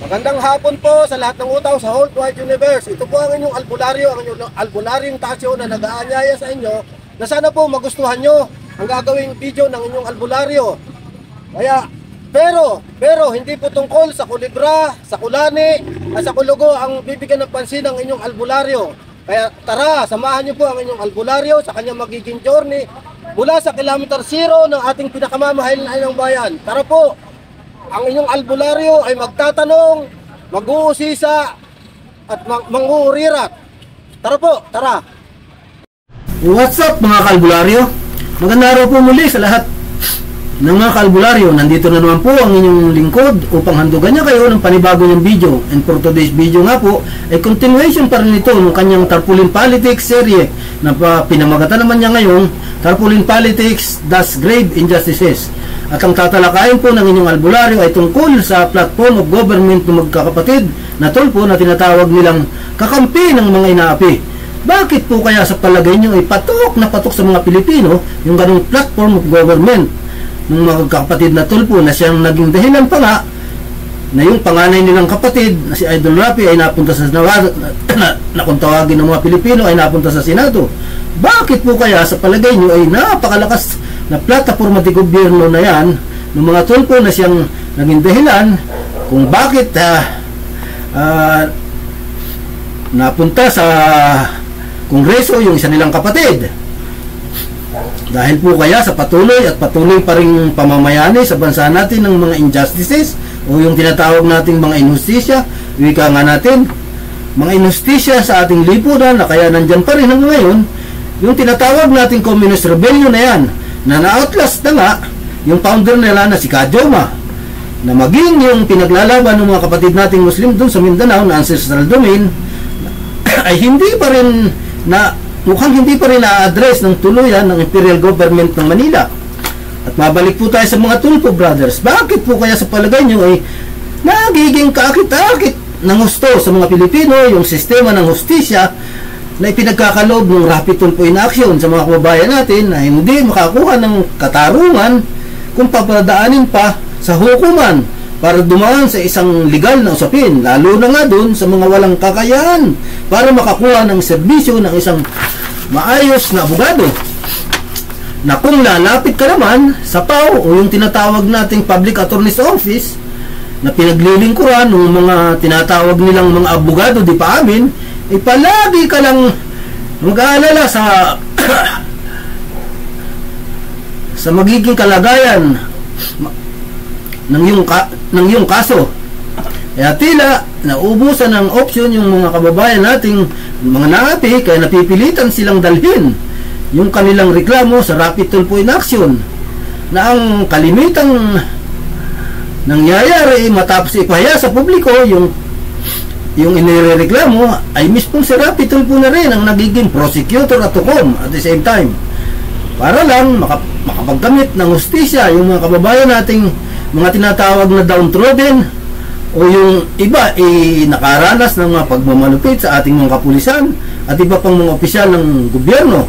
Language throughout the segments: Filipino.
Magandang hapon po sa lahat ng utang sa whole wide universe. Ito po ang inyong albularyo, ang inyong albularyong tasyo na nag-aanyaya sa inyo na sana po magustuhan nyo ang gagawing video ng inyong albularyo. Pero hindi po tungkol sa kulibra, sa kulani, at sa kulugo ang bibigyan ng pansin ng inyong albularyo. Kaya tara, samahan nyo po ang inyong albularyo sa kanyang magiging journey mula sa kilometer 0 ng ating pinakamamahalin ng bayan. Tara po! Ang inyong albularyo ay magtatanong, mag-uusisa at mang-uurirat. Tara po, tara! What's up mga kalbularyo? Magandang araw po muli sa lahat ng mga kalbularyo. Nandito na naman po ang inyong lingkod upang handugan niya kayo ng panibago ng video. And for today's video nga po ay continuation pa rin ito ng kanyang Tarpaulin Politics serye na pinamagatan naman niya ngayon, Tarpaulin Politics Das Grave Injustices. At ang tatalakayin po ng inyong albularyo ay tungkol sa platform of government ng magkakapatid na tulpo na tinatawag nilang kakampi ng mga inaapi. Bakit po kaya sa palagay nyo ay patok na patok sa mga Pilipino yung ganong platform of government ng magkakapatid na tulpo na siyang naging dahilan pa nga na yung panganay nilang kapatid na si Idol Rafi ay napunta sa na kung tawagin ng mga Pilipino ay napunta sa Senado? Bakit po kaya sa palagay nyo ay napakalakas na plataforma de gobyerno na yan ng mga tulpo na siyang naging dahilan kung bakit napunta sa Kongreso yung isa nilang kapatid? Dahil po kaya sa patuloy pa rin pamamayani sa bansa natin ng mga injustices o yung tinatawag nating mga injustisya, wika nga natin, mga injustisya sa ating lipunan na kaya nandyan pa rin hanggang ngayon yung tinatawag nating Communist Rebellion na yan, na na-outlast na nga yung founder nila na si Kajoma, na maging yung pinaglalaban ng mga kapatid nating Muslim dun sa Mindanao na ancestral domain ay mukhang hindi pa rin na-address ng tuluyan ng Imperial Government ng Manila. At mabalik po tayo sa mga tulpo, brothers. Bakit po kaya sa palagay nyo ay nagiging kaakit-akit ng gusto sa mga Pilipino yung sistema ng hustisya na ipinagkakaloob ng rapid tulpo in action sa mga kababayan natin na hindi makakuha ng katarungan kung papadaanin pa sa hukuman para dumaan sa isang legal na usapin, lalo na nga dun sa mga walang kakayahan para makakuha ng serbisyo ng isang maayos na abogado. Na kung lalapit ka naman sa PAO o yung tinatawag nating Public Attorney's Office na pinaglilingkuran ng mga tinatawag nilang mga abogado di pa amin, ay palagi ka lang mag-aalala sa sa magiging kalagayan ng iyong kaso. Kaya tila naubusan ng option yung mga kababayan nating mga naapi, kaya napipilitan silang dalhin yung kanilang reklamo sa rapid tulpo in action, na ang kalimitang nangyayari matapos ipahaya sa publiko yung inireklamo ay mismong si rapid tulpo na rin ang nagiging prosecutor at tukom at the same time, para lang makapagkamit ng hustisya yung mga kababayan nating mga tinatawag na downtrodden o yung iba nakaranas ng mga pagmamalupit sa ating mga kapulisan at iba pang mga opisyal ng gobyerno.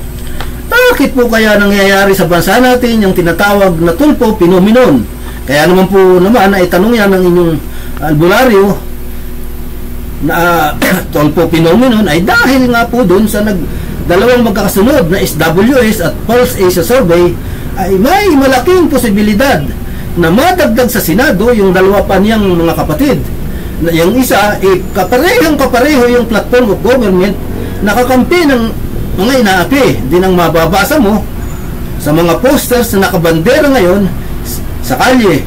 Bakit po kaya nangyayari sa bansa natin yung tinatawag na tulpo phenomenon? Kaya naman po naman ay tanong yan ng inyong albularyo na tulpo phenomenon ay dahil nga po dun sa dalawang magkakasunod na SWS at Pulse Asia Survey ay may malaking posibilidad na madagdag sa Senado yung dalawa pa niyang mga kapatid. Yung isa, kapareho yung platform of government na kakampi ng mga inaapi. Din ang mababasa mo sa mga posters na nakabandera ngayon sa kalye,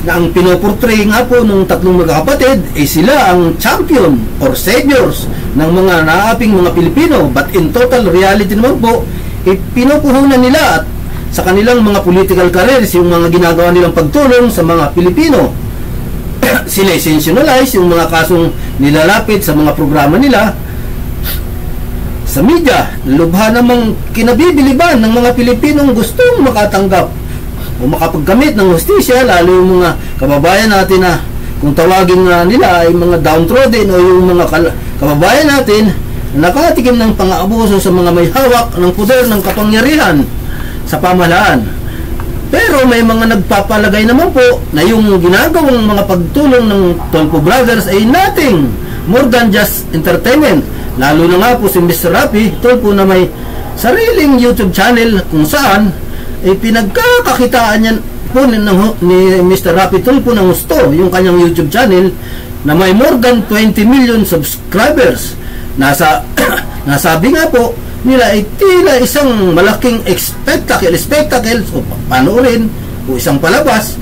na ang pinoportray nga po ng tatlong magkakapatid ay sila ang champion or saviors ng mga naaping mga Pilipino, but in total reality naman po pinupuhunan nila at sa kanilang mga political careers yung mga ginagawa nilang pagtulong sa mga Pilipino. Sila sensationalize yung mga kasong nilalapit sa mga programa nila sa media. Lubha namang kinabibiliban ng mga Pilipinong gustong makatanggap o makapagkamit ng hustisya, lalo yung mga kababayan natin na kung tawagin nila ay mga downtrodden o yung mga kababayan natin na nakatikim ng pang-aabuso sa mga may hawak ng poder ng kapangyarihan sa pamahalaan. Pero may mga nagpapalagay naman po na yung ginagawang mga pagtulong ng Tulfo Brothers ay nothing more than just entertainment. Lalo na nga po si Mr. Rapi Tulfo na may sariling YouTube channel kung saan ay pinagkakakitaan niya po ni Mr. Rapi Tulfo ng gusto yung kanyang YouTube channel na may more than 20 million subscribers. Nasabi nga po nila ay tila isang malaking spectacle o panoorin o isang palabas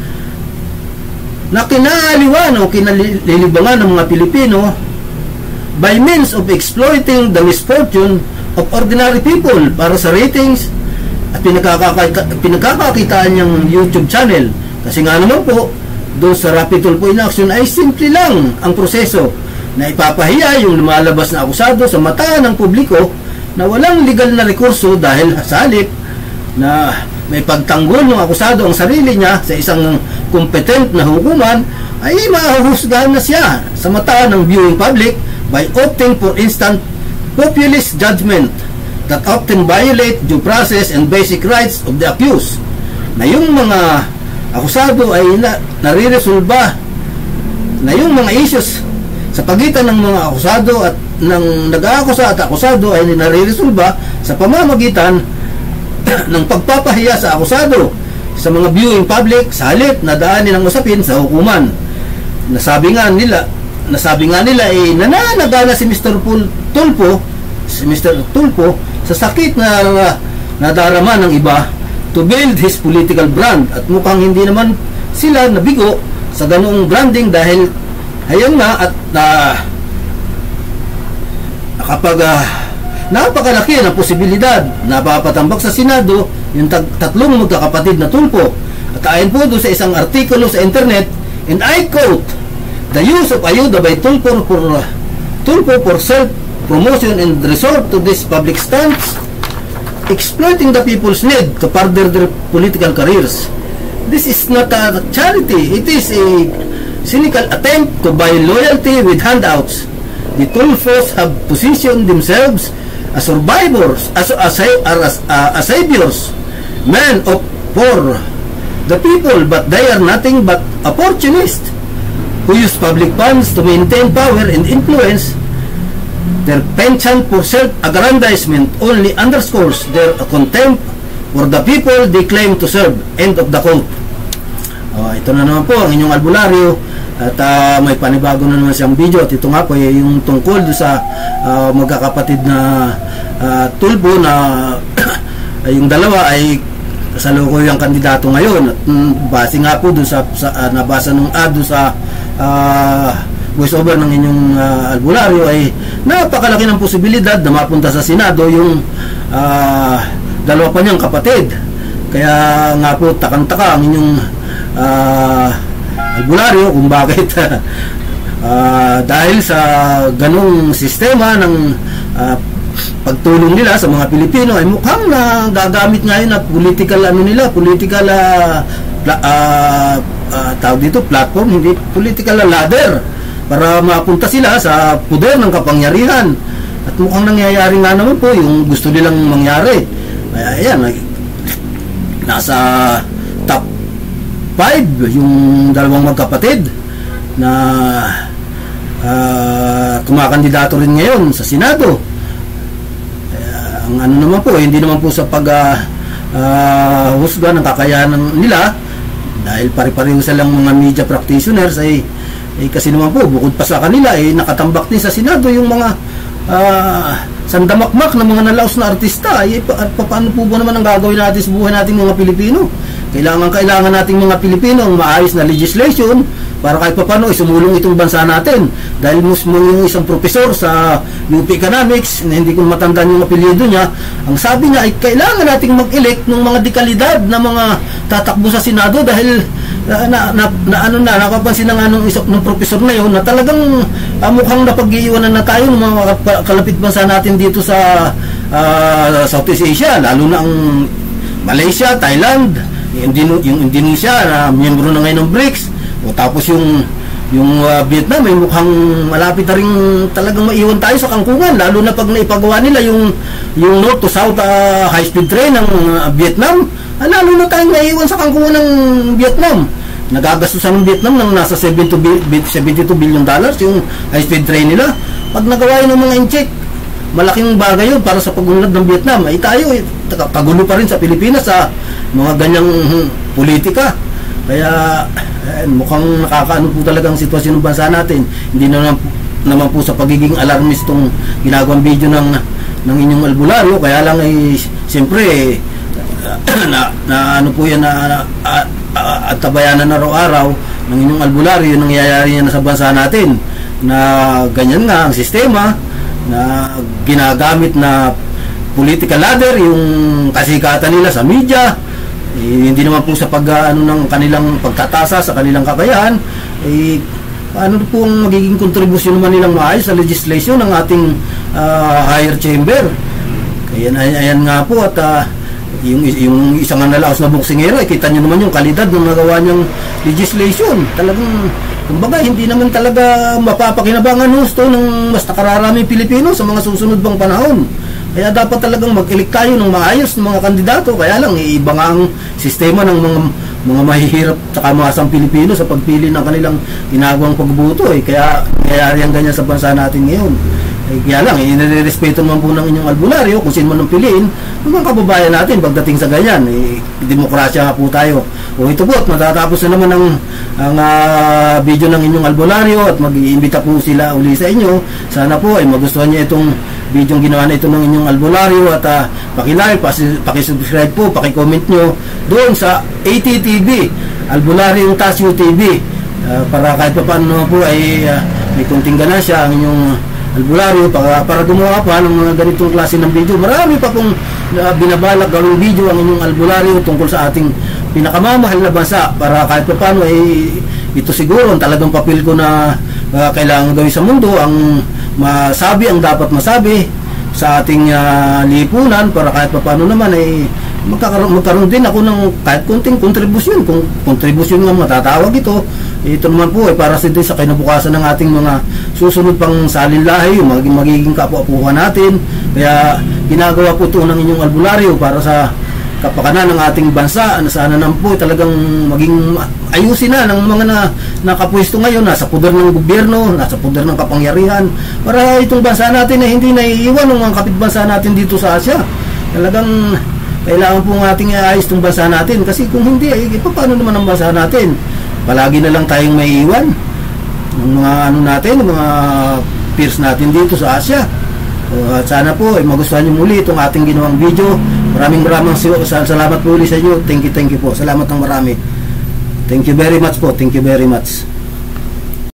na kinaaliwan o kinalilibangan ng mga Pilipino by means of exploiting the misfortune of ordinary people para sa ratings at pinagkakakitaan niyang YouTube channel. Kasi nga naman po doon sa Rapi Tulfo in Action ay simple lang ang proseso na ipapahiya yung lumalabas na akusado sa mata ng publiko na walang legal na rekurso dahil sa halip na may pagtanggol ng akusado ang sarili niya sa isang competent na hukuman ay mahuhusgahan na siya sa mata ng viewing public by opting for instant populist judgment that often violate due process and basic rights of the accused. Na yung mga akusado ay nariresolba na yung mga issues sa pagitan ng mga akusado at ng nag-aakusa at akusado ay nariresolba sa pamamagitan ng pagpapahiya sa akusado sa mga viewing public sa halip na daanin ang usapin sa hukuman. Nasabi nga nila ay nananagana si Mr. Tulfo sa sakit na nadarama ng iba to build his political brand at mukhang hindi naman sila nabigo sa ganoong branding dahil hayang na at kapag napakalaki ng posibilidad na papatambak sa Senado yung tatlong magkakapatid na Tulfo. At ayon po doon sa isang artikulo sa internet, and I quote, "The use of ayuda by Tulfo for self-promotion and resort to this public stance, exploiting the people's need to further their political careers. This is not a charity. It is a cynical attempt to buy loyalty with handouts. The Tulfos have positioned themselves as survivors, as saviors, men for the people, but they are nothing but opportunists who use public funds to maintain power and influence. Their penchant for self-aggrandizement only underscores their contempt for the people they claim to serve." End of the quote. Ito na naman po ang inyong albularyo. At may panibago na naman siyang video. At ito nga po yung tungkol sa magkakapatid na Tulfo na yung dalawa ay kasalukuyang kandidato ngayon. At base nga po dun sa nabasa nung ad sa voiceover ng inyong albularyo ay napakalaki ng posibilidad na mapunta sa Senado yung dalawa pa niyang kapatid. Kaya nga po takang-taka ang inyong albularyo kung bakit dahil sa ganong sistema ng pagtulong nila sa mga Pilipino ay mukhang na gagamit ngayon na political tawag dito platform, hindi political ladder para mapunta sila sa puder ng kapangyarihan. At mukhang nangyayari nga naman po yung gusto nilang mangyari. Ayan, nasa top 5 yung dalawang magkapatid na kumakandidato rin ngayon sa Senado. Ang ano naman po, hindi naman po sa husga ng kakayanan nila dahil pare-pareho silang mga media practitioners ay kasi naman po bukod pa sa kanila ay nakatambak din sa Senado yung mga sandamakmak na mga nalaos na artista. Paano po ba naman ang gagawin natin sa buhay nating mga Pilipino? Kailangan nating mga Pilipino ang maayos na legislation para kahit paano isumulong itong bansa natin. Dahil mismo yung isang profesor sa UP Economics, na hindi ko matandaan yung apelyido niya, ang sabi niya ay kailangan nating mag-elect ng mga dekalidad na mga tatakbo sa Senado dahil napapansin na nga ng profesor na yun na talagang mukhang napag-iiwanan na tayo ng mga kalapit bansa natin dito sa Southeast Asia, lalo na ang Malaysia, Thailand, yung Indonesia na miyembro na ngayon ng BRICS, o tapos yung Vietnam ay mukhang malapit na rin talagang maiwan tayo sa kangkungan, lalo na pag naipagawa nila yung north to south high speed train ng Vietnam. lalo na tayong naiiwan sa kangkungan ng Vietnam. Nagagastusan ng Vietnam ng nasa $72 billion yung high-speed train nila. Pag nagawa yun ng mga incheck, malaking bagay yun para sa pagunlad ng Vietnam. Ay tayo, kagulo pa rin sa Pilipinas sa mga ganyang politika. Kaya mukhang nakakaano po talaga ang sitwasyon ng bansa natin. Hindi naman po sa pagiging alarmist itong ginagawang video ng inyong albularyo. Kaya lang ay siyempre na ano po yan at tabayanan na araw-araw ng inyong albularyo, yung nangyayari yan sa bansa natin na ganyan nga ang sistema na ginagamit na political ladder, yung kasikatan nila sa media, hindi naman po sa pag-ano ng kanilang pagtatasa sa kanilang kakayahan, ano po ang magiging kontribusyon naman nilang maayos sa legislation ng ating higher chamber. Ayan nga po, at yung isang nalaos na boksingero, kita nyo naman yung kalidad ng nagawa niyang legislation. Talagang, kumbaga, hindi naman talaga mapapakinabangan husto ng mas nakararaming Pilipino sa mga susunod bang panahon. Kaya dapat talagang mag-elect tayo ng maayos ng mga kandidato. Kaya lang, iba nga ang sistema ng mga mahihirap at kamasang Pilipino sa pagpili ng kanilang ginagawang pagbuto. Kaya yan ganyan sa bansa natin ngayon. Kaya lang, inirespeto naman po ng inyong albularyo kung sino man ang piliin ng mga kababayan natin pagdating sa ganyan. Demokrasya nga po tayo. O ito po, at matatapos na naman ang video ng inyong albularyo at mag-iimbita po sila uli sa inyo. Sana po ay magustuhan niyo itong video ginawa na ito ng inyong albularyo, at paki-like, paki-subscribe po, paki-comment nyo doon sa ATTV, Albularyo Tasyo TV, para kahit pa paano po ay may kunting ganansya ang inyong albularyo para gumawa pa ng mga ganitong klase ng video. Marami pa pong binabalak gawing video ang inyong albularyo tungkol sa ating pinakamamahal na bansa, para kahit pa paano ay ito siguro ang talagang papel ko na kailangan gawin sa mundo, ang masabi ang dapat masabi sa ating lipunan, para kahit pa paano naman ay magkaroon din ako ng kahit kunting kontribusyon. Kung kontribusyon nga matatawag ito naman po ay para din sa kinabukasan ng ating mga susunod pang salinlahi, yung magiging kapwa-puhan natin. Kaya ginagawa po ito ng inyong albularyo para sa kapakanan ng ating bansa. Sana naman po talagang maging ayusin na ng mga nakapwesto ngayon, nasa poder ng gobyerno, nasa poder ng kapangyarihan, para itong bansa natin ay hindi naiiwan ng mga kapitbansa natin dito sa Asia. Talagang kailangan po ng ating ayos itong bansa natin, kasi kung hindi, paano naman ang bansa natin? Palagi na lang tayong may iwan ng mga natin, ng mga peers natin dito sa Asia. At sana po ay magustuhan nyo muli itong ating ginawang video. Maraming salamat po ulit sa inyo. Thank you po. Salamat ng marami. Thank you very much po. Thank you very much.